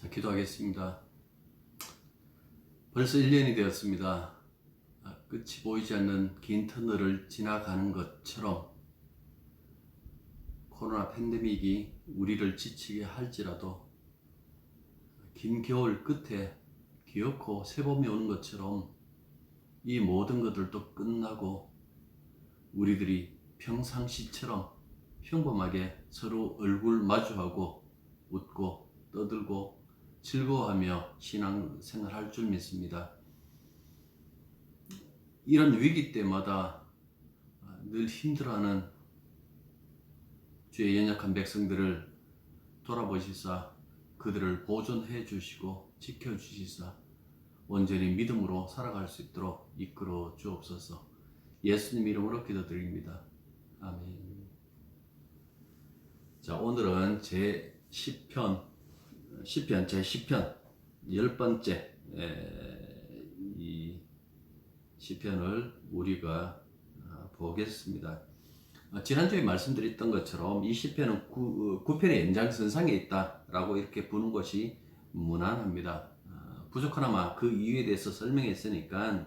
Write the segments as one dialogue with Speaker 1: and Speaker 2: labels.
Speaker 1: 자, 기도하겠습니다. 벌써 1년이 되었습니다. 끝이 보이지 않는 긴 터널을 지나가는 것처럼 코로나 팬데믹이 우리를 지치게 할지라도 긴 겨울 끝에 기어코 새봄이 오는 것처럼 이 모든 것들도 끝나고 우리들이 평상시처럼 평범하게 서로 얼굴 마주하고 웃고 떠들고 즐거워하며 신앙생활 할 줄 믿습니다. 이런 위기 때마다 늘 힘들어하는 주의 연약한 백성들을 돌아보시사 그들을 보존해 주시고 지켜 주시사 온전히 믿음으로 살아갈 수 있도록 이끌어 주옵소서. 예수님 이름으로 기도드립니다. 아멘. 자, 오늘은 제 10편 제 10편 10번째 이 시편을 우리가 보겠습니다. 지난주에 말씀드렸던 것처럼 이 시편은 9편의 연장선상에 있다라고 이렇게 보는 것이 무난합니다. 부족하나마 그 이유에 대해서 설명했으니까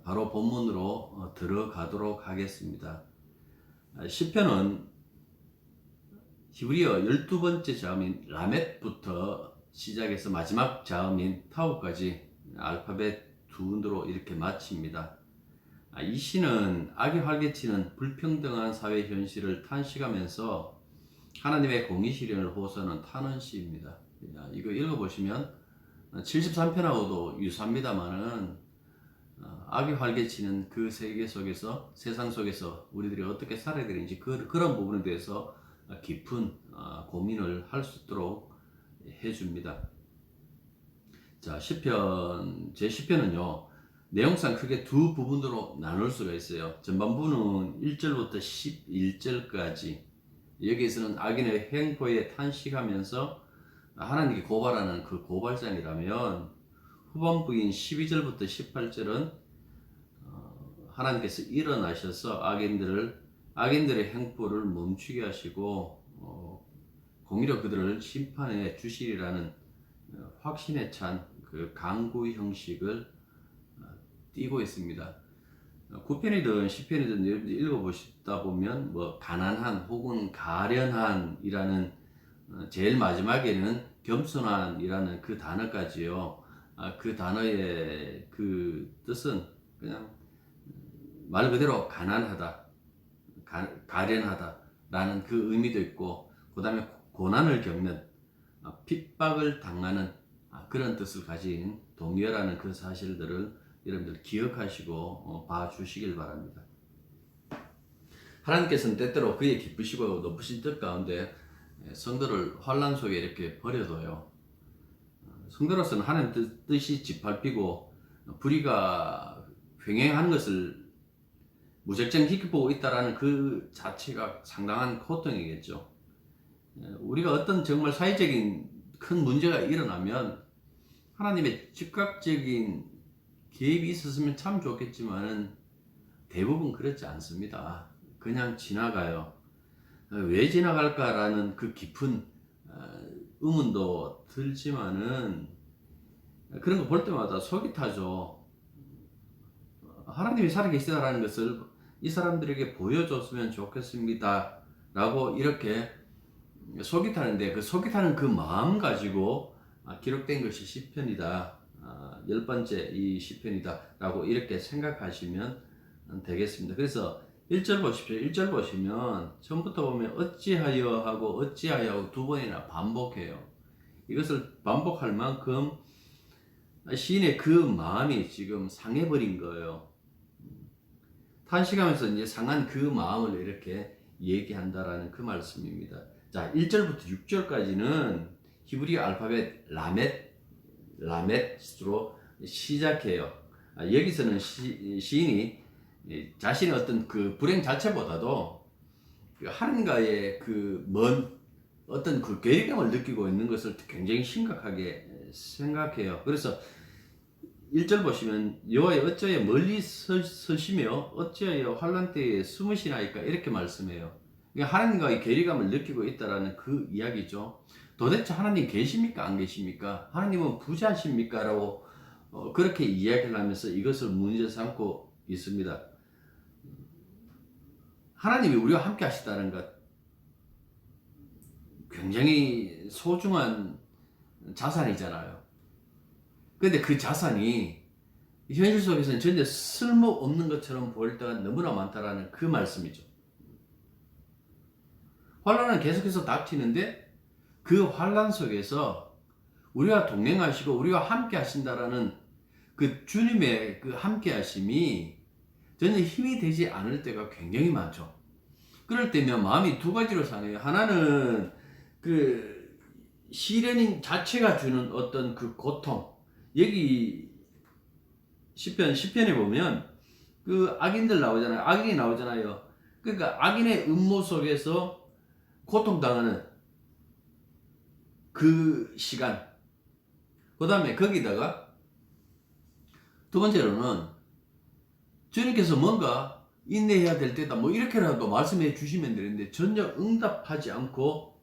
Speaker 1: 바로 본문으로 들어가도록 하겠습니다. 시편은 히브리어 12번째 자음인 라멧부터 시작해서 마지막 자음인 타우까지 알파벳 두으로 이렇게 마칩니다. 이 시는 악이 활개치는 불평등한 사회 현실을 탄식하면서 하나님의 공의 실현을 호소하는 탄원시입니다. 이거 읽어보시면 73편하고도 유사합니다만은 악이 활개치는 그 세계 속에서 세상 속에서 우리들이 어떻게 살아야 되는지 그런 부분에 대해서 깊은 고민을 할 수 있도록 해줍니다. 자, 시편 제 10편은요 내용상 크게 두 부분으로 나눌 수가 있어요. 전반부는 1절부터 11절까지 여기에서는 악인의 횡포에 탄식하면서 하나님께 고발하는 그 고발장이라면 후반부인 12절부터 18절은 하나님께서 일어나셔서 악인들의 행포를 멈추게 하시고 공의로 그들을 심판해 주시리라는 확신에 찬 그 강구 형식을 띄고 있습니다. 9편이든 10편이든 여러분들 읽어보시다 보면 뭐 가난한 혹은 가련한이라는 제일 마지막에는 겸손한이라는 그 단어까지요. 그 단어의 그 뜻은 그냥 말 그대로 가난하다, 가련하다라는 그 의미도 있고, 그 다음에 고난을 겪는, 핍박을 당하는 그런 뜻을 가진 동요라는 그 사실들을 여러분들 기억하시고 봐주시길 바랍니다. 하나님께서는 때때로 그의 기쁘시고 높으신 뜻 가운데 성도를 환난 속에 이렇게 버려둬요. 성도로서는 하나님 뜻이 짓밟히고 불의가 횡행하는 것을 무작정 지켜보고 있다라는 그 자체가 상당한 고통이겠죠. 우리가 어떤 정말 사회적인 큰 문제가 일어나면 하나님의 즉각적인 개입이 있었으면 참 좋겠지만은 대부분 그렇지 않습니다. 그냥 지나가요. 왜 지나갈까라는 그 깊은 의문도 들지만은 그런 거 볼 때마다 속이 타죠. 하나님이 살아계시다라는 것을 이 사람들에게 보여줬으면 좋겠습니다 라고 이렇게 속이 타는데, 그 속이 타는 그 마음 가지고 기록된 것이 시편이다, 10번째 이 시편이다 라고 이렇게 생각하시면 되겠습니다. 그래서 1절 보십시오. 1절 보시면 처음부터 보면 어찌하여 하고 어찌하여 하고 두 번이나 반복해요. 이것을 반복할 만큼 시인의 그 마음이 지금 상해버린 거예요. 탄식하면서 이제 상한 그 마음을 이렇게 얘기한다라는 그 말씀입니다. 자, 1절부터 6절까지는 히브리 알파벳 라멧으로 시작해요. 여기서는 시인이 자신의 어떤 그 불행 자체보다도 하나님과의 그 먼 어떤 그 괴리감을 느끼고 있는 것을 굉장히 심각하게 생각해요. 그래서 1절 보시면 여호와여 어찌하여 멀리 서시며 어찌하여 환난 때에 숨으시나이까 이렇게 말씀해요. 그러니까 하나님과의 괴리감을 느끼고 있다라는 그 이야기죠. 도대체 하나님 계십니까 안 계십니까? 하나님은 부자십니까? 라고 그렇게 이야기를 하면서 이것을 문제 삼고 있습니다. 하나님이 우리와 함께 하시다는 것, 굉장히 소중한 자산이잖아요. 근데 그 자산이 현실 속에서는 전혀 쓸모없는 것처럼 보일 때가 너무나 많다라는 그 말씀이죠. 환란은 계속해서 닥치는데 그 환란 속에서 우리와 동행하시고 우리와 함께 하신다라는 그 주님의 그 함께 하심이 전혀 힘이 되지 않을 때가 굉장히 많죠. 그럴 때면 마음이 두 가지로 상해요. 하나는 그 시련인 자체가 주는 어떤 그 고통. 여기 시편에 보면 그 악인들 나오잖아요. 악인이 나오잖아요. 그러니까 악인의 음모 속에서 고통당하는 그 시간. 그 다음에 거기다가 두 번째로는 주님께서 뭔가 인내해야 될 때다 뭐 이렇게라도 말씀해 주시면 되는데 전혀 응답하지 않고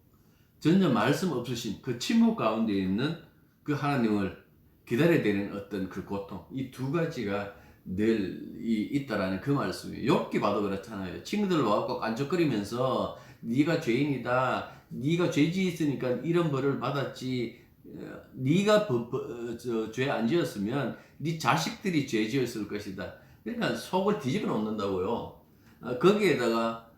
Speaker 1: 전혀 말씀 없으신 그 침묵 가운데 있는 그 하나님을 기다려야 되는 어떤 그 고통, 이 두 가지가 늘 있다라는 그 말씀이에요. 욥기 봐도 그렇잖아요. 친구들 와갖고 깐족거리면서 네가 죄인이다, 네가 죄 지었으니까 이런 벌을 받았지, 네가 죄 안 지었으면 네 자식들이 죄 지었을 것이다. 그러니까 속을 뒤집어 놓는다고요. 거기에다가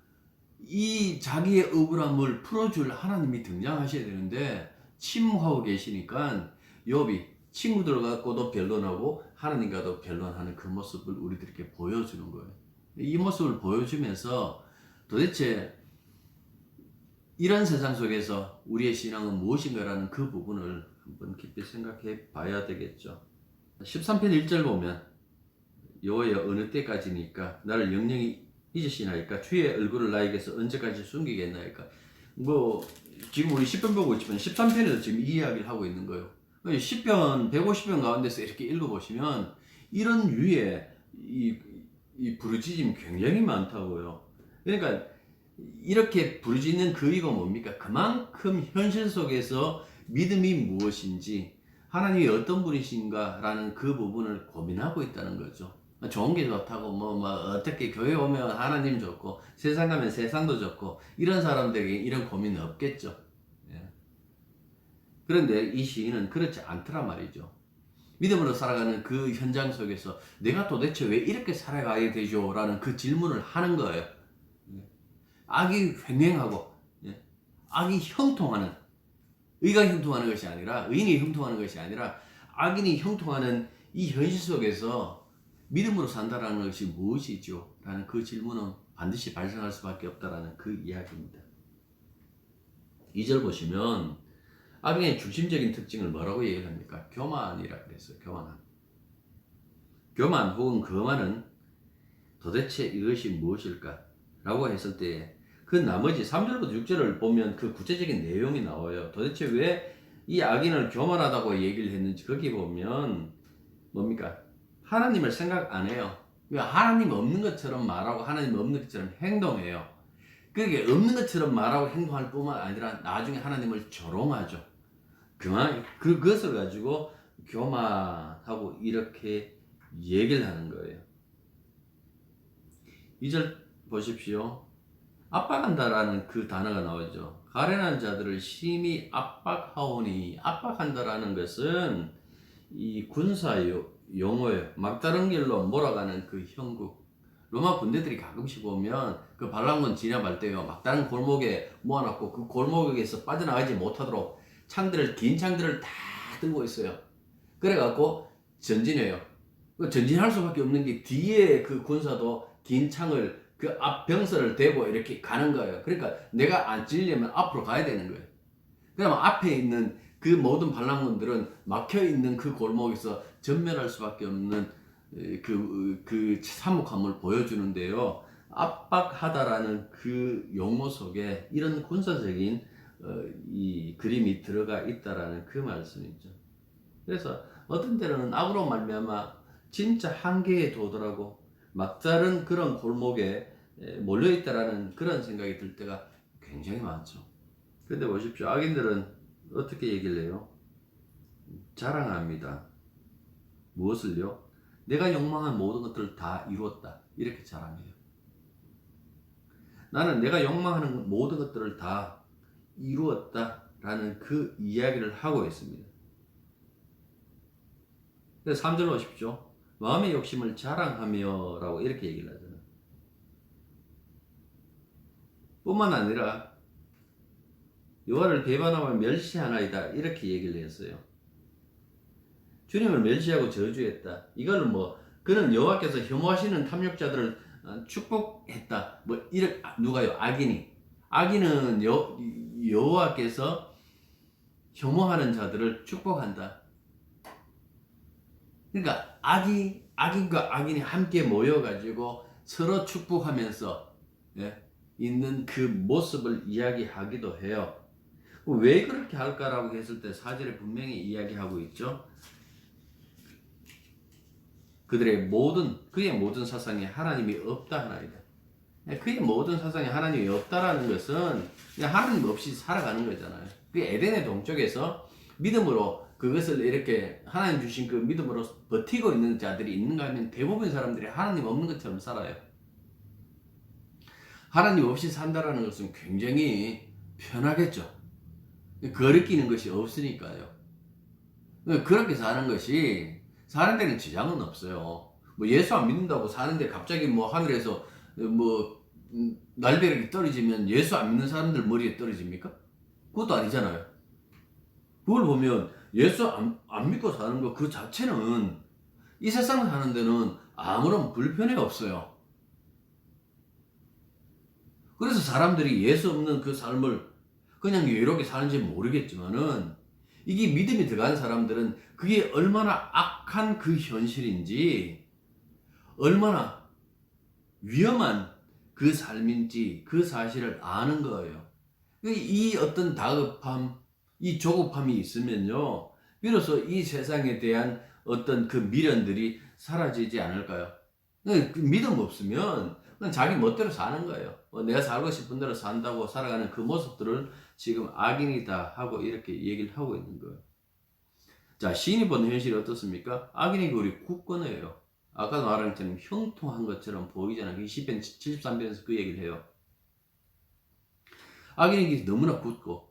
Speaker 1: 이 자기의 억울함을 풀어줄 하나님이 등장하셔야 되는데 침묵하고 계시니까 욥이 친구들 갖고도 변론하고 하나님과도 변론하는 그 모습을 우리들에게 보여주는 거예요. 이 모습을 보여주면서 도대체 이런 세상 속에서 우리의 신앙은 무엇인가라는 그 부분을 한번 깊이 생각해 봐야 되겠죠. 13편 1절 보면 여호와여 어느 때까지니까 나를 영영히 잊으시나이까 주의 얼굴을 나에게서 언제까지 숨기겠나이까. 뭐 지금 우리 10편 보고 있지만 13편에서 지금 이 이야기를 하고 있는 거예요. 10편 150편 가운데서 이렇게 읽어보시면 이런 류의 이 부르짖음이 굉장히 많다고요. 그러니까 이렇게 부르짖는 그 이유가 뭡니까? 그만큼 현실 속에서 믿음이 무엇인지 하나님이 어떤 분이신가라는 그 부분을 고민하고 있다는 거죠. 좋은 게 좋다고 뭐 어떻게 교회 오면 하나님 좋고 세상 가면 세상도 좋고 이런 사람들에게 이런 고민은 없겠죠. 예. 그런데 이 시인은 그렇지 않더란 말이죠. 믿음으로 살아가는 그 현장 속에서 내가 도대체 왜 이렇게 살아가야 되죠? 라는 그 질문을 하는 거예요. 악이 횡행하고 악이 형통하는, 의가 형통하는 것이 아니라, 의인이 형통하는 것이 아니라 악인이 형통하는 이 현실 속에서 믿음으로 산다라는 것이 무엇이죠? 라는 그 질문은 반드시 발생할 수밖에 없다라는 그 이야기입니다. 2절 보시면 악인의 중심적인 특징을 뭐라고 얘기합니까? 교만이라 그랬어요. 교만 혹은 거만은 도대체 이것이 무엇일까? 라고 했을 때 그 나머지 3절부터 6절을 보면 그 구체적인 내용이 나와요. 도대체 왜 이 악인을 교만하다고 얘기를 했는지 거기 보면 뭡니까? 하나님을 생각 안 해요. 하나님 없는 것처럼 말하고 하나님 없는 것처럼 행동해요. 그게 없는 것처럼 말하고 행동할 뿐만 아니라 나중에 하나님을 조롱하죠. 그것을 가지고 교만하고 이렇게 얘기를 하는 거예요. 2절 보십시오. 압박한다라는 그 단어가 나오죠. 가련한 자들을 심히 압박하오니, 압박한다라는 것은 이 군사 용어예요. 막다른 길로 몰아가는 그 형국. 로마 군대들이 가끔씩 보면 그 반란군 진압할 때요, 막다른 골목에 모아놨고 그 골목에서 빠져나가지 못하도록 긴 창들을 다 들고 있어요. 그래갖고 전진해요. 전진할 수밖에 없는 게 뒤에 그 군사도 긴 창을 그 앞 병서를 대고 이렇게 가는 거예요. 그러니까 내가 안 찔리면 앞으로 가야 되는 거예요. 그러면 앞에 있는 그 모든 반란군들은 막혀 있는 그 골목에서 전멸할 수밖에 없는 그 참혹함을 보여주는데요. 압박하다라는 그 용어 속에 이런 군사적인 이 그림이 들어가 있다라는 그 말씀이죠. 그래서 어떤 때는 악으로 말미암아 진짜 한계에 도달하고 막다른 그런 골목에 몰려있다라는 그런 생각이 들 때가 굉장히 많죠. 근데 보십시오. 악인들은 어떻게 얘기를 해요? 자랑합니다. 무엇을요? 내가 욕망한 모든 것들을 다 이루었다. 이렇게 자랑해요. 나는 내가 욕망하는 모든 것들을 다 이루었다라는 그 이야기를 하고 있습니다. 그래서 3절 보십시오. 마음의 욕심을 자랑하며 라고 이렇게 얘기를 하잖아요. 뿐만 아니라 여호와를 배반하며 멸시하나이다 이렇게 얘기를 했어요. 주님을 멸시하고 저주했다. 이거는 뭐 그는 여호와께서 혐오하시는 탐욕자들을 축복했다. 뭐 이렇게 누가요? 악인은 여호와께서 혐오하는 자들을 축복한다. 그러니까 악인과 악인이 함께 모여가지고 서로 축복하면서 있는 그 모습을 이야기하기도 해요. 왜 그렇게 할까라고 했을 때 4절에 분명히 이야기하고 있죠. 그의 모든 사상에 하나님이 없다 하나이다. 그의 모든 사상에 하나님이 없다라는 것은 그냥 하나님 없이 살아가는 거잖아요. 그 에덴의 동쪽에서 믿음으로 그것을 이렇게 하나님 주신 그 믿음으로 버티고 있는 자들이 있는가 하면 대부분 사람들이 하나님 없는 것처럼 살아요. 하나님 없이 산다라는 것은 굉장히 편하겠죠. 거리끼는 것이 없으니까요. 그렇게 사는 것이 사는 데는 지장은 없어요. 뭐 예수 안 믿는다고 사는데 갑자기 뭐 하늘에서 뭐 날벼락이 떨어지면 예수 안 믿는 사람들 머리에 떨어집니까? 그것도 아니잖아요. 그걸 보면 예수 안 믿고 사는 것 그 자체는 이 세상 사는 데는 아무런 불편이 없어요. 그래서 사람들이 예수 없는 그 삶을 그냥 여유롭게 사는지 모르겠지만은 이게 믿음이 들어간 사람들은 그게 얼마나 악한 그 현실인지 얼마나 위험한 그 삶인지 그 사실을 아는 거예요. 이 어떤 다급함, 이 조급함이 있으면요, 비로소 이 세상에 대한 어떤 그 미련들이 사라지지 않을까요? 그 믿음 없으면 그냥 자기 멋대로 사는 거예요. 내가 살고 싶은 대로 산다고 살아가는 그 모습들을 지금 악인이다 하고 이렇게 얘기를 하고 있는 거예요. 자, 시인이 보는 현실이 어떻습니까? 악인이 우리 굳건해요. 아까 말한 것처럼 형통한 것처럼 보이잖아요. 시편 73편에서 그 얘기를 해요. 악인이 너무나 굳고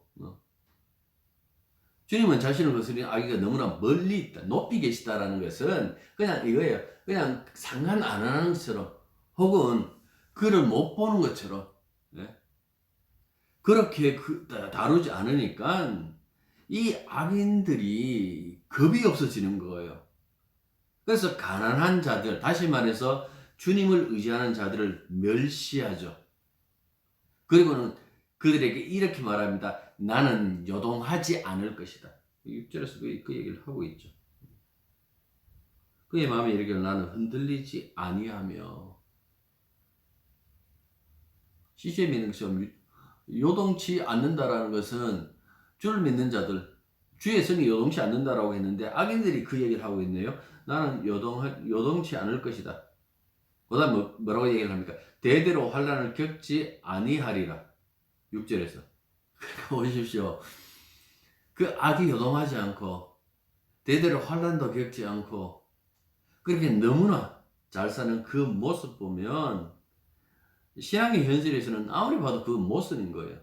Speaker 1: 주님은 자신을 거스르는 악인이 너무나 멀리 있다, 높이 계시다라는 것은 그냥 이거예요. 그냥 상관 안 하는 것처럼 혹은 그를 못 보는 것처럼 그렇게 다루지 않으니까 이 악인들이 겁이 없어지는 거예요. 그래서 가난한 자들, 다시 말해서 주님을 의지하는 자들을 멸시하죠. 그리고는 그들에게 이렇게 말합니다. 나는 요동하지 않을 것이다. 6절에서 그 얘기를 하고 있죠. 그의 마음에 이르기를 나는 흔들리지 아니하며. 시주에 믿는 것처럼 요동치 않는다라는 것은 주를 믿는 자들, 주의 성이 요동치 않는다라고 했는데 악인들이 그 얘기를 하고 있네요. 나는 요동치 않을 것이다. 그 다음 뭐라고 얘기를 합니까? 대대로 환난을 겪지 아니하리라. 6절에서. 그러니까 보십시오. 그 악이 요동하지 않고 대대로 환난도 겪지 않고 그렇게 너무나 잘 사는 그 모습 보면 신앙의 현실에서는 아무리 봐도 그 모순인 거예요.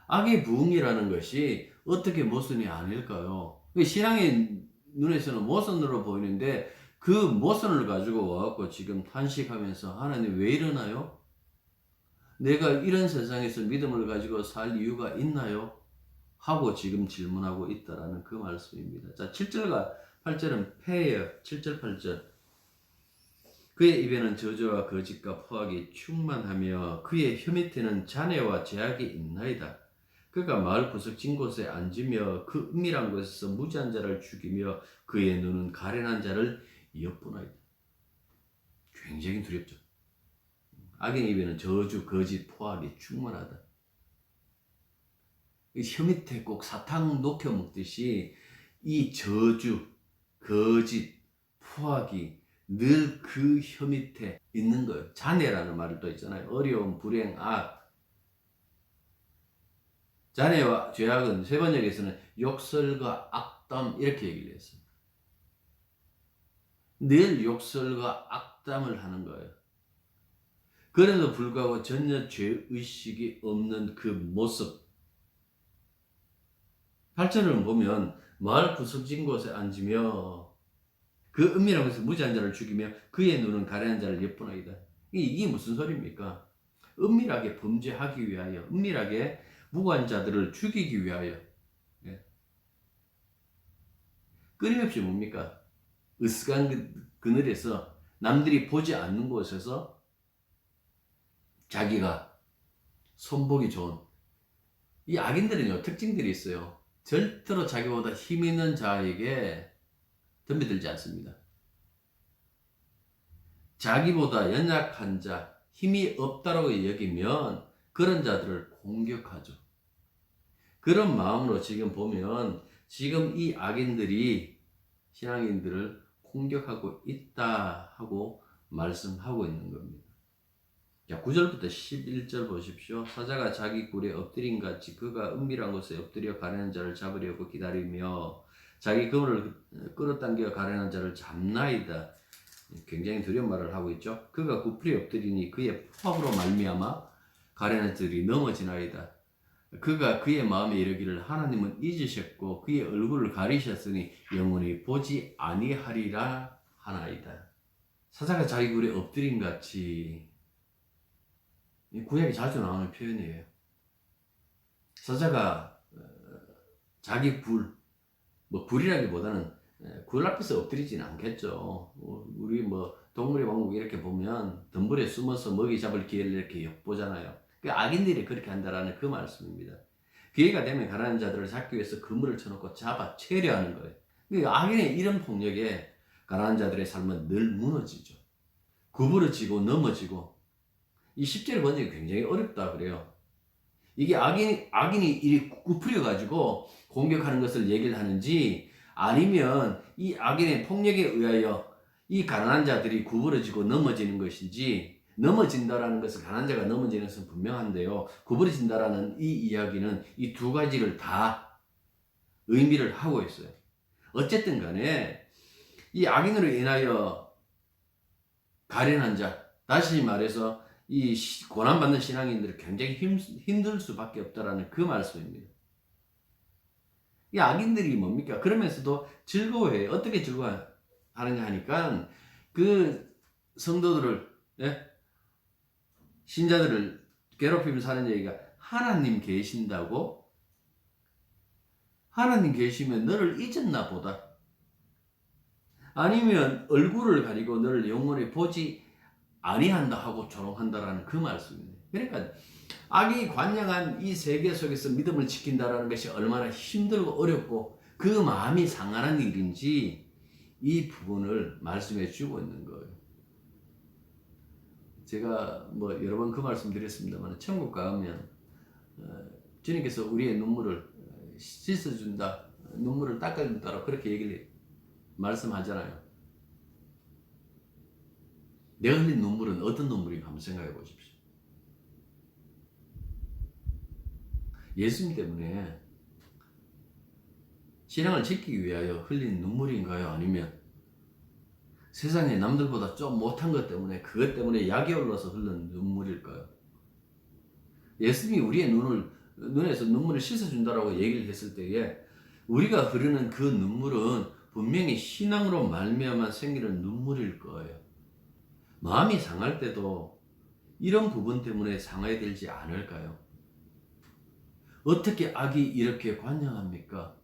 Speaker 1: 악의 부흥이라는 것이 어떻게 모순이 아닐까요? 신앙의 눈에서는 모순으로 보이는데 그 모순을 가지고 와갖고 지금 탄식하면서 하나님 왜 이러나요? 내가 이런 세상에서 믿음을 가지고 살 이유가 있나요? 하고 지금 질문하고 있다라는 그 말씀입니다. 자, 7절과 8절은 패예요. 7절, 8절. 그의 입에는 저주와 거짓과 포악이 충만하며 그의 혀 밑에는 잔해와 제약이 있나이다. 그가 마을 구석진 곳에 앉으며 그 은밀한 곳에서 무지한 자를 죽이며 그의 눈은 가련한 자를 엿보나이다. 굉장히 두렵죠. 악인의 입에는 저주, 거짓, 포악이 충만하다. 혀 밑에 꼭 사탕 녹여 먹듯이 이 저주, 거짓, 포악이 늘 그 혀 밑에 있는 거예요. 잔해라는 말이 또 있잖아요. 어려움, 불행, 악. 자네와 죄악은 세 번역에서는 욕설과 악담 이렇게 얘기를 했어요. 늘 욕설과 악담을 하는 거예요. 그래도 불구하고 전혀 죄의식이 없는 그 모습. 8절을 보면 마을 구석진 곳에 앉으며 그 은밀한 곳에서 무지한 자를 죽이며 그의 눈은 가련한 자를 엿보나이다. 이게 무슨 소리입니까? 은밀하게 범죄하기 위하여, 은밀하게 무고한 자들을 죽이기 위하여, 예. 끊임없이 뭡니까? 으스간 그늘에서 남들이 보지 않는 곳에서 자기가 손보기 좋은, 이 악인들은요 특징들이 있어요. 절대로 자기보다 힘 있는 자에게 덤비들지 않습니다. 자기보다 연약한 자, 힘이 없다라고 여기면 그런 자들을 공격하죠. 그런 마음으로 지금 보면 지금 이 악인들이 신앙인들을 공격하고 있다 하고 말씀하고 있는 겁니다. 자, 9절부터 11절 보십시오. 사자가 자기 굴에 엎드린 같이 그가 은밀한 곳에 엎드려 가련한 자를 잡으려고 기다리며 자기 그물을 끌어당겨 가련한 자를 잡나이다. 굉장히 두려운 말을 하고 있죠. 그가 구풀이 엎드리니 그의 포악으로 말미암아 가련한 자들이 넘어지나이다. 그가 그의 마음에 이르기를 하나님은 잊으셨고 그의 얼굴을 가리셨으니 영원히 보지 아니하리라 하나이다. 사자가 자기 굴에 엎드린 같이, 구약에 자주 나오는 표현이에요. 사자가 자기 굴, 굴이라기보다는 굴 앞에서 엎드리지는 않겠죠. 우리 동물의 왕국 이렇게 보면 덤불에 숨어서 먹이 잡을 기회를 이렇게 엿보잖아요. 그 악인들이 그렇게 한다라는 그 말씀입니다. 기회가 되면 가난한 자들을 잡기 위해서 그물을 쳐놓고 잡아 채려 하는 거예요. 그러니까 악인의 이런 폭력에 가난한 자들의 삶은 늘 무너지죠. 구부러지고 넘어지고, 이 10절 번역이 굉장히 어렵다 그래요. 이게 악인이 이 구부려가지고 공격하는 것을 얘기를 하는지, 아니면 이 악인의 폭력에 의하여 이 가난한 자들이 구부러지고 넘어지는 것인지, 넘어진다라는 것은 가난한 자가 넘어지는 것은 분명한데요. 구부러진다라는 이 이야기는 이 두 가지를 다 의미를 하고 있어요. 어쨌든 간에 이 악인으로 인하여 가련한 자, 다시 말해서 이 고난받는 신앙인들이 굉장히 힘들 수밖에 없다라는 그 말씀입니다. 이 악인들이 뭡니까? 그러면서도 즐거워해요. 어떻게 즐거워하느냐 하니까 그 성도들을, 네? 신자들을 괴롭히면서 하는 얘기가 하나님 계신다고? 하나님 계시면 너를 잊었나 보다. 아니면 얼굴을 가리고 너를 영원히 보지 아니한다 하고 조롱한다라는 그 말씀입니다. 그러니까 악이 관영한 이 세계 속에서 믿음을 지킨다라는 것이 얼마나 힘들고 어렵고 그 마음이 상하는 일인지 이 부분을 말씀해 주고 있는 거예요. 제가 여러 번 그 말씀 드렸습니다만, 천국 가면 주님께서 우리의 눈물을 씻어준다, 눈물을 닦아준다라고 그렇게 얘기를 말씀하잖아요. 내가 흘린 눈물은 어떤 눈물인가 한번 생각해 보십시오. 예수님 때문에 신앙을 지키기 위하여 흘린 눈물인가요? 아니면 세상에 남들보다 좀 못한 것 때문에, 그것 때문에 약이 올라서 흘른 눈물일까요? 예수님이 우리의 눈에서 눈물을 씻어준다라고 얘기를 했을 때에 우리가 흐르는 그 눈물은 분명히 신앙으로 말미암아 생기는 눈물일 거예요. 마음이 상할 때도 이런 부분 때문에 상하게 되지 않을까요? 어떻게 악이 이렇게 관영합니까?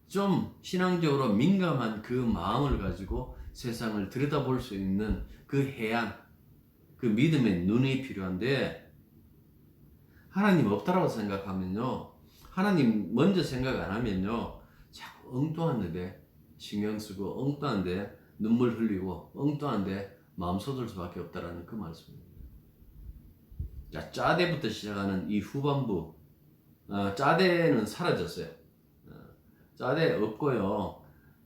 Speaker 1: 좀 신앙적으로 민감한 그 마음을 가지고 세상을 들여다볼 수 있는 그 해안, 그 믿음의 눈이 필요한데, 하나님 없다라고 생각하면요, 하나님 먼저 생각 안 하면요, 자꾸 엉뚱한 데 신경 쓰고 엉뚱한 데 눈물 흘리고 엉뚱한 데 마음 쏟을 수밖에 없다라는 그 말씀입니다. 자, 짜대부터 시작하는 이 후반부, 짜대는 사라졌어요. 짜대 없고요.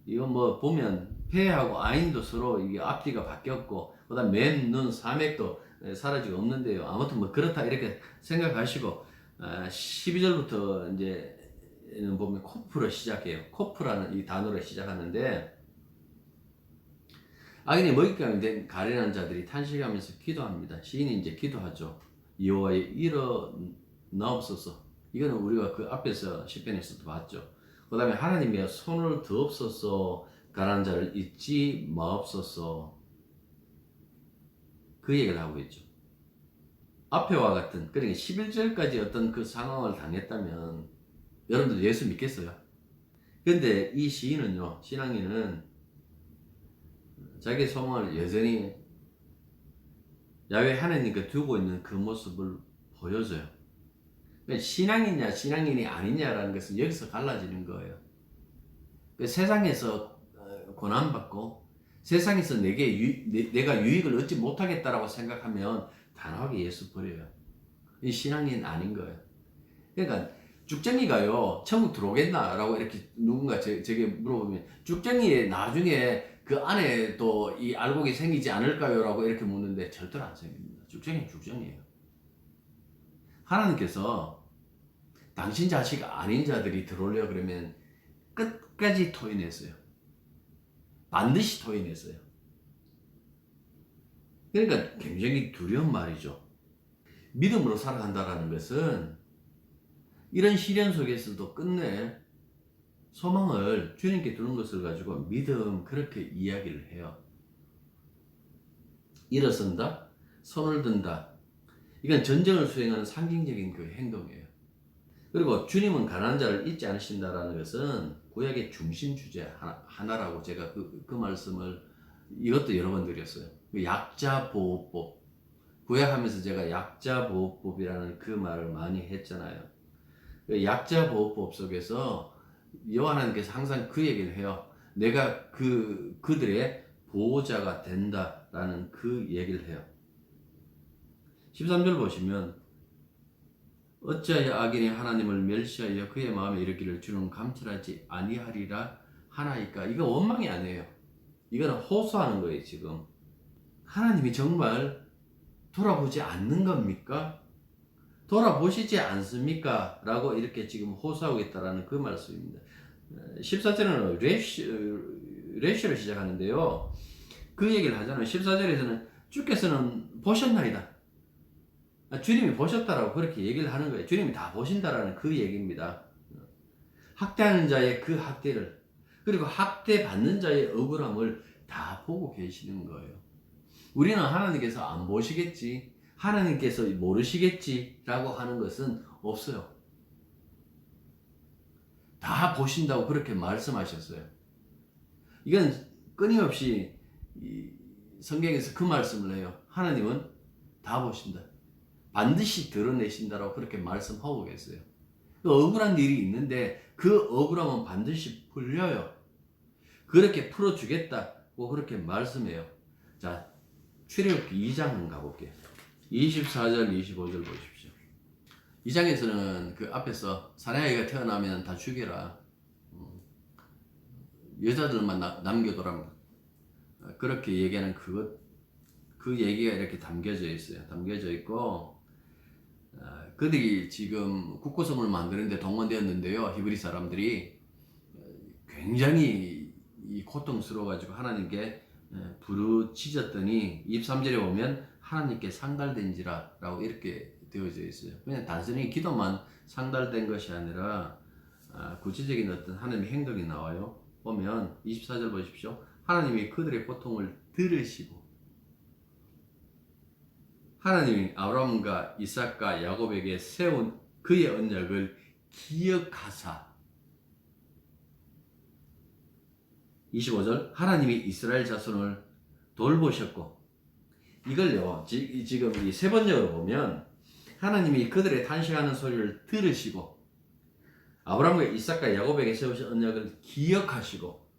Speaker 1: 이거 보면 폐하고 아인도 서로 이게 앞뒤가 바뀌었고, 그다음 맨, 눈, 사맥도 사라지고 없는데요. 아무튼 그렇다 이렇게 생각하시고, 12절부터 이제는 보면 코프로 시작해요. 코프라는 이 단어로 시작하는데 악인의 먹잇감이 된 가련한 자들이 탄식하면서 기도합니다. 시인이 이제 기도하죠. 여호와여 일어나옵소서. 이거는 우리가 그 앞에서 시편에서도 봤죠. 그 다음에 하나님이여 손을 드옵소서. 가난한 자를 잊지 마옵소서. 그 얘기를 하고 있죠. 앞에와 같은, 그러니까 11절까지 어떤 그 상황을 당했다면 여러분들 예수 믿겠어요? 근데 이 시인은요, 신앙인은 자기 소망을 여전히 야훼 하나님께 두고 있는 그 모습을 보여줘요. 그러니까 신앙이냐 신앙인이 아니냐라는 것은 여기서 갈라지는 거예요. 그러니까 세상에서 고난받고 세상에서 내가 유익을 얻지 못하겠다라고 생각하면 단호하게 예수 버려요. 이 신앙인 아닌 거예요. 그러니까 죽정이가요 천국 들어오겠나라고 이렇게 누군가 제게 물어보면 죽정이에 나중에 그 안에 또 이 알곡이 생기지 않을까요? 라고 이렇게 묻는데 절대로 안 생깁니다. 죽정이는 죽정이에요. 하나님께서 당신 자식 아닌 자들이 들어오려 그러면 끝까지 토해냈어요. 반드시 토해냈어요. 그러니까 굉장히 두려운 말이죠. 믿음으로 살아간다는 것은 이런 시련 속에서도 끝내 소망을 주님께 두는 것을 가지고 믿음 그렇게 이야기를 해요. 일어선다, 손을 든다. 이건 전쟁을 수행하는 상징적인 그 행동이에요. 그리고 주님은 가난한 자를 잊지 않으신다라는 것은 구약의 중심 주제 하나라고 제가 그 말씀을 이것도 여러 번 드렸어요. 약자보호법. 구약하면서 제가 약자보호법이라는 그 말을 많이 했잖아요. 약자보호법 속에서 여호와 하나님께서 항상 그 얘기를 해요. 내가 그들의 보호자가 된다라는 그 얘기를 해요. 13절 보시면 어찌하여 악인이 하나님을 멸시하여 그의 마음에 이르기를 주는 감찰하지 아니하리라 하나이까. 이거 원망이 아니에요. 이거는 호소하는 거예요. 지금 하나님이 정말 돌아보지 않는 겁니까? 돌아보시지 않습니까? 라고 이렇게 지금 호소하고 있다는 그 말씀입니다. 14절은 레시를 시작하는데요. 그 얘기를 하잖아요. 14절에서는 주께서는 보셨나이다. 주님이 보셨다라고 그렇게 얘기를 하는 거예요. 주님이 다 보신다라는 그 얘기입니다. 학대하는 자의 그 학대를, 그리고 학대받는 자의 억울함을 다 보고 계시는 거예요. 우리는 하나님께서 안 보시겠지, 하나님께서 모르시겠지라고 하는 것은 없어요. 다 보신다고 그렇게 말씀하셨어요. 이건 끊임없이 성경에서 그 말씀을 해요. 하나님은 다 보신다. 반드시 드러내신다라고 그렇게 말씀하고 계세요. 억울한 일이 있는데 그 억울함은 반드시 풀려요. 그렇게 풀어주겠다고 그렇게 말씀해요. 자, 출애굽기 2장 가볼게요. 24절, 25절 보십시오. 2장에서는 그 앞에서 사내아이가 태어나면 다 죽여라. 여자들만 남겨둬라. 그렇게 얘기하는 그 얘기가 이렇게 담겨져 있어요. 담겨져 있고, 그들이 지금 국고성을 만드는데 동원되었는데요. 히브리 사람들이 굉장히 고통스러워가지고 하나님께 부르짖었더니 23절에 보면 하나님께 상달된지라 라고 이렇게 되어져 있어요. 그냥 단순히 기도만 상달된 것이 아니라 구체적인 어떤 하나님의 행동이 나와요. 보면 24절 보십시오. 하나님이 그들의 고통을 들으시고 하나님이 아브라함과 이삭과 야곱에게 세운 그의 언약을 기억하사 25절 하나님이 이스라엘 자손을 돌보셨고 이걸요 지금 이 세 번역으로 보면 하나님이 그들의 탄식하는 소리를 들으시고 아브라함과 이삭과 야곱에게 세우신 언약을 기억하시고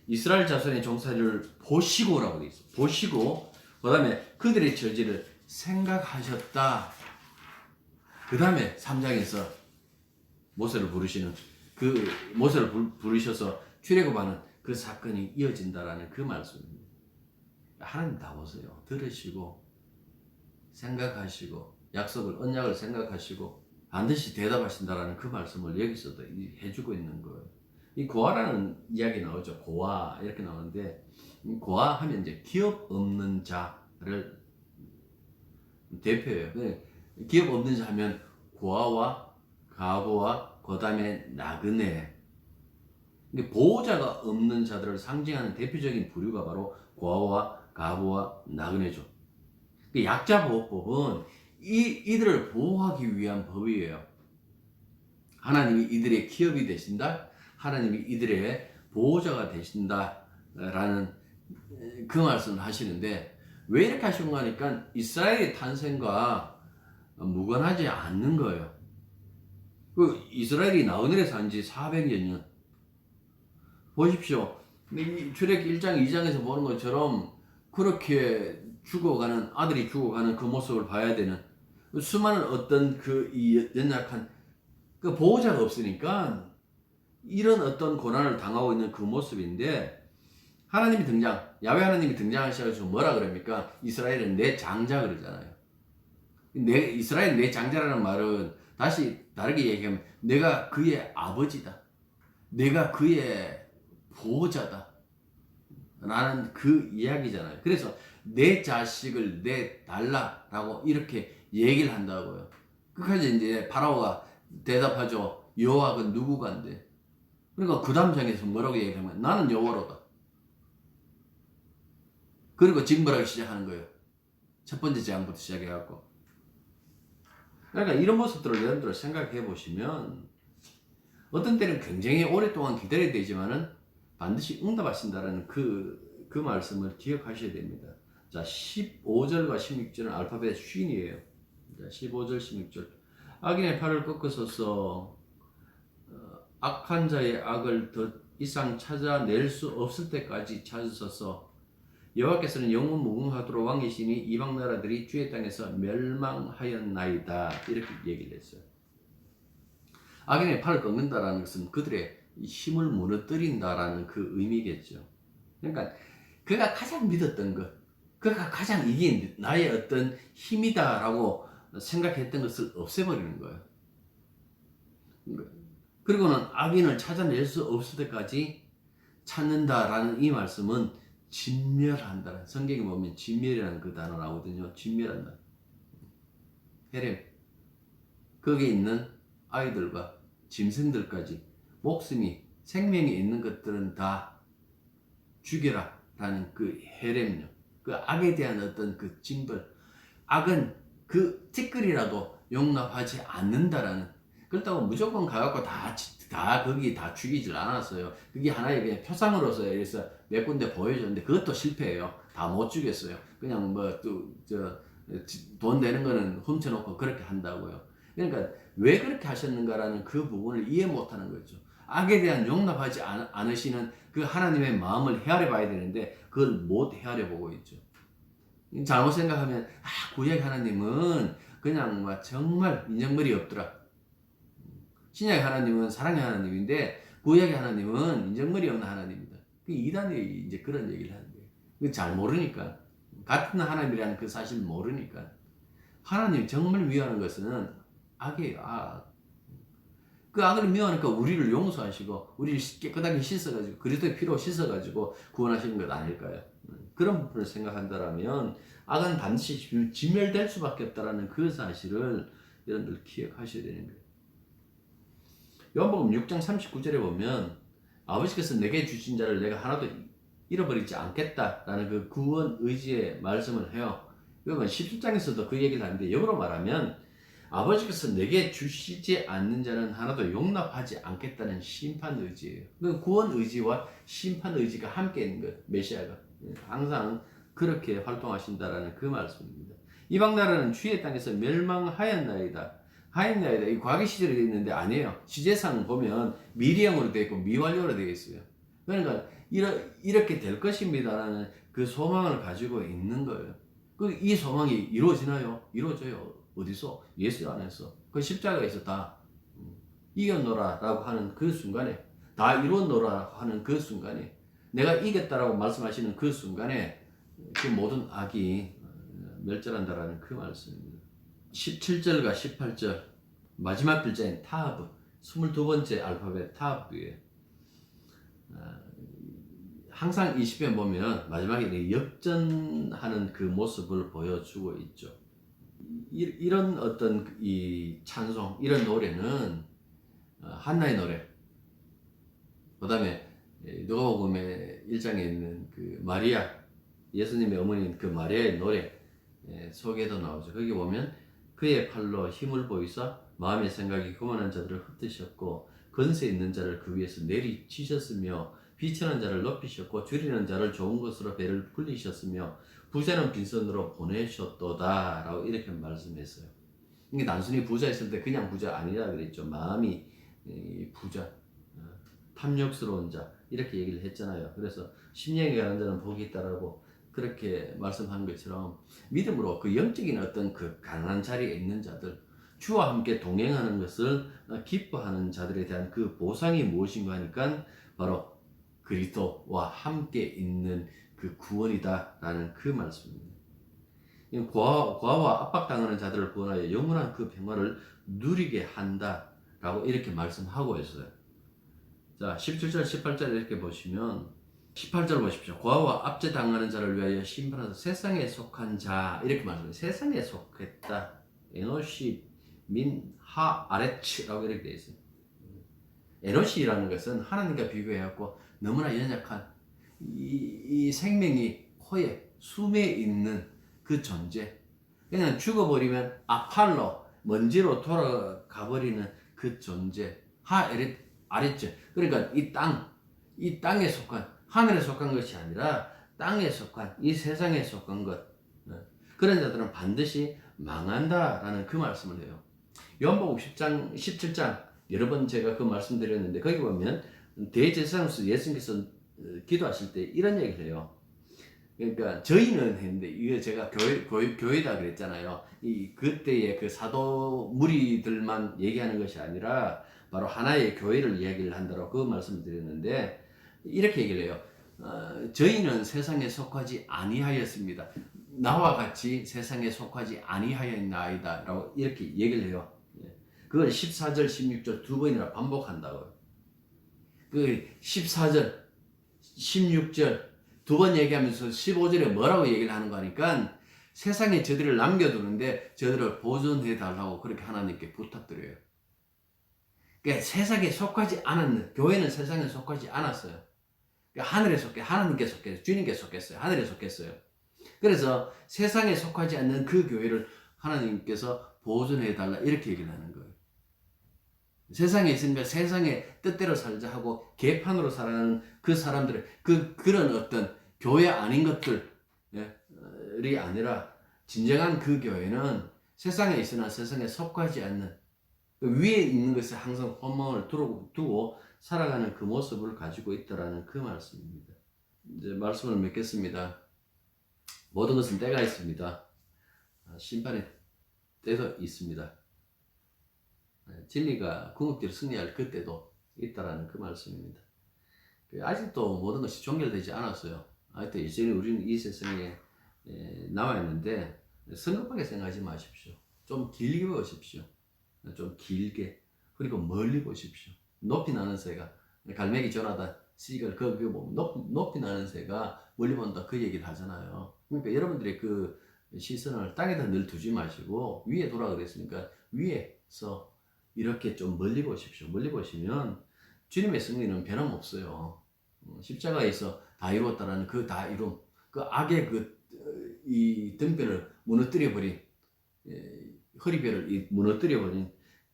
Speaker 1: 이스라엘 자손의 종살이를 보시고라고 되어 있어요. 보시고 그 다음에 그들의 처지를 생각하셨다. 그 다음에 3장에서 모세를 부르시는 그 모세를 부르셔서 출애굽하는 그 사건이 이어진다라는 그 말씀입니다. 하나님 다 보세요. 들으시고 생각하시고 약속을 언약을 생각하시고 반드시 대답하신다라는 그 말씀을 여기서도 해주고 있는 거예요. 이 고아라는 이야기 나오죠. 고아 이렇게 나오는데 고아 하면 이제 기업 없는 자를 대표예요. 기업 없는 자 하면 고아와 과부와 그다음에 나그네. 보호자가 없는 자들을 상징하는 대표적인 부류가 바로 고아와 과부와 나그네죠. 약자보호법은 이들을 보호하기 위한 법이에요. 하나님이 이들의 기업이 되신다. 하나님이 이들의 보호자가 되신다라는 그 말씀을 하시는데 왜 이렇게 하시는가 하니까 이스라엘의 탄생과 무관하지 않는 거예요. 그 이스라엘이 나그네에 산 지 400여 년. 보십시오. 출애굽기 1장 2장에서 보는 것처럼 그렇게 죽어가는 아들이 죽어가는 그 모습을 봐야 되는 수많은 어떤 그 연약한 그 보호자가 없으니까 이런 어떤 고난을 당하고 있는 그 모습인데 하나님이 야훼 하나님이 등장하셔서 뭐라 그럽니까? 이스라엘은 내 장자 그러잖아요. 이스라엘 내 장자라는 말은 다시 다르게 얘기하면 내가 그의 아버지다. 내가 그의 보호자다. 라는 그 이야기잖아요. 그래서 내 자식을 내달라라고 이렇게 얘기를 한다고요. 끝까지 이제 파라오가 대답하죠. 여호와가 누구간데? 그러니까 그 다음 장에서 뭐라고 얘기하면 나는 여호와로다. 그리고 징벌하기 시작하는 거예요. 첫 번째 장부터 시작해갖고. 그러니까 이런 모습들을 여러분들 생각해 보시면 어떤 때는 굉장히 오랫동안 기다려야 되지만은 반드시 응답하신다는 그 말씀을 기억하셔야 됩니다. 자, 15절과 16절은 알파벳 쉰이에요. 자, 15절, 16절. 악인의 팔을 꺾으소서 악한 자의 악을 더 이상 찾아낼 수 없을 때까지 찾으소서. 여호와께서는 영원 무궁하도록 왕이시니 이방 나라들이 주의 땅에서 멸망하였나이다. 이렇게 얘기를 했어요. 악인의 팔을 꺾는다라는 것은 그들의 힘을 무너뜨린다라는 그 의미겠죠. 그러니까 그가 가장 믿었던 것, 그가 가장 이긴 나의 어떤 힘이다라고 생각했던 것을 없애버리는 거예요. 그리고는 악인을 찾아낼 수 없을 때까지 찾는다라는 이 말씀은 진멸한다. 성경에 보면 진멸이라는 그 단어 나오거든요. 진멸한다. 헤렘. 거기에 있는 아이들과 짐승들까지 목숨이 생명이 있는 것들은 다 죽여라 라는 그 헤렘요. 그 악에 대한 어떤 그 징벌. 악은 그 티끌이라도 용납하지 않는다라는. 그렇다고 무조건 가갖고 다 거기 다 죽이질 않았어요. 그게 하나의 그냥 표상으로서 그래서 몇 군데 보여줬는데 그것도 실패해요. 다 못 죽였어요. 그냥 뭐 돈 내는 거는 훔쳐놓고 그렇게 한다고요. 그러니까 왜 그렇게 하셨는가라는 그 부분을 이해 못하는 거죠. 악에 대한 용납하지 않으시는 그 하나님의 마음을 헤아려 봐야 되는데 그걸 못 헤아려 보고 있죠. 잘못 생각하면 구약 하나님은 그냥 막 정말 인정머리 없더라. 신약의 하나님은 사랑의 하나님인데 구약의 하나님은 인정머리 없는 하나님입니다. 이단이 이제 그런 얘기를 하는 거예요. 잘 모르니까. 같은 하나님이라는 그 사실을 모르니까. 하나님이 정말 미워하는 것은 악이에요. 악. 그 악을 미워하니까 우리를 용서하시고 우리를 깨끗하게 씻어가지고 그리스도의 피로 씻어가지고 구원하시는 것 아닐까요? 그런 부분을 생각한다면 악은 반드시 진멸될 수밖에 없다는 그 사실을 여러분들 기억하셔야 되는 거예요. 요한복음 6장 39절에 보면 아버지께서 내게 주신 자를 내가 하나도 잃어버리지 않겠다라는 그 구원 의지의 말씀을 해요. 이건 17장에서도 그 얘기를 하는데 역으로 말하면 아버지께서 내게 주시지 않는 자는 하나도 용납하지 않겠다는 심판 의지예요. 그 구원 의지와 심판 의지가 함께 있는 거예요. 메시아가 항상 그렇게 활동하신다라는 그 말씀입니다. 이방 나라는 주의 땅에서 멸망하였나이다. 하였나이다. 이 과거 시절에 되어 있는데 아니에요. 시제상 보면 미리형으로 되어 있고 미완료로 되어 있어요. 그러니까 이렇게 될 것입니다라는 그 소망을 가지고 있는 거예요. 이 소망이 이루어지나요? 이루어져요. 어디서? 예수 안에서. 그 십자가에서 다 이겼노라라고 하는 그 순간에, 다 이뤘노라라고 하는 그 순간에, 내가 이겼다라고 말씀하시는 그 순간에 그 모든 악이 멸절한다라는 그 말씀입니다. 17절과 18절 마지막 글자인 타브, 22번째 알파벳 타브예요. 항상 이 시편 보면 마지막에 역전하는 그 모습을 보여주고 있죠. 이런 어떤 이 찬송, 이런 노래는 한나의 노래, 그 다음에 누가복음의 1장에 있는 그 마리아, 예수님의 어머니인 그 마리아의 노래 속에도 나오죠. 거기 보면 그의 팔로 힘을 보이사 마음의 생각이 교만한 자들을 흩으셨고 권세 있는 자를 그 위에서 내리치셨으며 비천한 자를 높이셨고 줄이는 자를 좋은 것으로 배를 불리셨으며 부자는 빈손으로 보내셨도다 라고 이렇게 말씀했어요. 이게 단순히 부자 있을 때 그냥 부자 아니라 그랬죠. 마음이 부자, 탐욕스러운 자 이렇게 얘기를 했잖아요. 그래서 심령에 가는 자는 복이 있다라고 그렇게 말씀한 것처럼 믿음으로 그 영적인 어떤 그 가난한 자리에 있는 자들, 주와 함께 동행하는 것을 기뻐하는 자들에 대한 그 보상이 무엇인가 하니까 바로 그리스도와 함께 있는 그 구원이다라는 그 말씀입니다. 고아와 압박당하는 자들을 구원하여 영원한 그 평화를 누리게 한다라고 이렇게 말씀하고 있어요. 자, 17절, 18절 이렇게 보시면 18절 보십시오. 고아와 압제당하는 자를 위하여 심판하사 세상에 속한 자 이렇게 말씀해요. 세상에 속했다. 에노시 민 하 아레츠라고 이렇게 되어 있어요. 에노시라는 것은 하나님과 비교해갖고 너무나 연약한 이 생명이 코에 숨에 있는 그 존재, 그냥 죽어버리면 아팔로 먼지로 돌아가 버리는 그 존재, 아래쪽. 그러니까 이 땅에 속한, 하늘에 속한 것이 아니라 땅에 속한, 이 세상에 속한 것, 그런 자들은 반드시 망한다라는 그 말씀을 해요. 요한복음 10장, 17장 여러 번 제가 그 말씀드렸는데 거기 보면 대제사장으로서 예수님께서 기도하실 때 이런 얘기를 해요. 그러니까 저희는 했는데 이게 제가 교회다 그랬잖아요. 이 그때의 그 사도 무리들만 얘기하는 것이 아니라 바로 하나의 교회를 이야기를 한다고 그 말씀을 드렸는데 이렇게 얘기를 해요. 저희는 세상에 속하지 아니하였습니다. 나와 같이 세상에 속하지 아니하였나이다 라고 이렇게 얘기를 해요. 그걸 14절 16절 두 번이나 반복한다고요. 그 14절 16절 두 번 얘기하면서 15절에 뭐라고 얘기를 하는 거니까 세상에 저들을 남겨두는데 저들을 보존해 달라고 그렇게 하나님께 부탁드려요. 그러니까 세상에 속하지 않았는, 교회는 세상에 속하지 않았어요. 그러니까 하늘에 하나님께 속했어요. 주님께 속했어요. 하늘에 속했어요. 그래서 세상에 속하지 않는 그 교회를 하나님께서 보존해 달라 이렇게 얘기를 하는 거예요. 세상에 있으니까 세상의 뜻대로 살자 하고 개판으로 살아가는 그 사람들의 그런 어떤 교회 아닌 것들이 아니라 진정한 그 교회는 세상에 있으나 세상에 속하지 않는 위에 있는 것에 항상 호망을 두고 살아가는 그 모습을 가지고 있다라는 그 말씀입니다. 이제 말씀을 맺겠습니다. 모든 것은 때가 있습니다. 심판의 때도 있습니다. 진리가 궁극적으로 승리할 그때도 있다라는 그 말씀입니다. 아직도 모든 것이 종결되지 않았어요. 아직도 여전히 우리는 이 세상에 남아 있는데 성급하게 생각하지 마십시오. 좀 길게 보십시오. 좀 길게. 그리고 멀리 보십시오. 높이 나는 새가 갈매기 조나단 시걸 그거 보면 높이 나는 새가 멀리 본다 그 얘기를 하잖아요. 그러니까 여러분들의 그 시선을 땅에다 늘 두지 마시고 위에 돌아 그랬으니까 위에서 이렇게 좀 멀리 보십시오. 멀리 보시면 주님의 승리는 변함없어요. 십자가에서 다 이루었다라는 그 다 이룸, 그 악의 이 등뼈를 무너뜨려버린, 허리뼈를 무너뜨려버린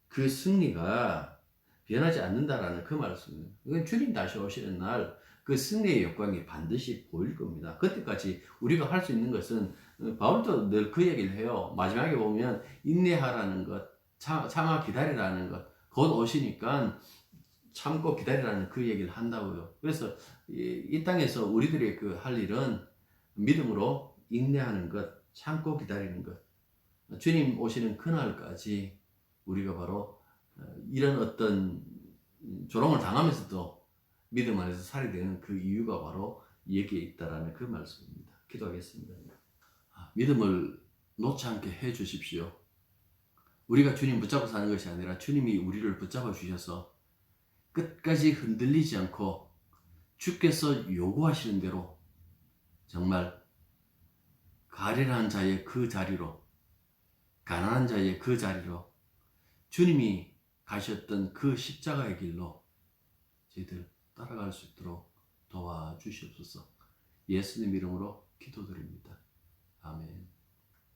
Speaker 1: 그 승리가 변하지 않는다라는 그 말씀입니다. 이건 주님 다시 오시는 날 그 승리의 영광이 반드시 보일 겁니다. 그때까지 우리가 할 수 있는 것은 바울도 늘 그 얘기를 해요. 마지막에 보면 인내하라는 것, 참아 기다리라는 것, 곧 오시니까 참고 기다리라는 그 얘기를 한다고요. 그래서 이 땅에서 우리들의 그 할 일은 믿음으로 인내하는 것, 참고 기다리는 것. 주님 오시는 그날까지 우리가 바로 이런 어떤 조롱을 당하면서도 믿음 안에서 살게 되는 그 이유가 바로 여기에 있다라는 그 말씀입니다. 기도하겠습니다. 믿음을 놓지 않게 해 주십시오. 우리가 주님 붙잡고 사는 것이 아니라 주님이 우리를 붙잡아 주셔서 끝까지 흔들리지 않고 주께서 요구하시는 대로 정말 가련한 자의 그 자리로, 가난한 자의 그 자리로 주님이 가셨던 그 십자가의 길로 저희들 따라갈 수 있도록 도와주시옵소서. 예수님 이름으로 기도드립니다. 아멘.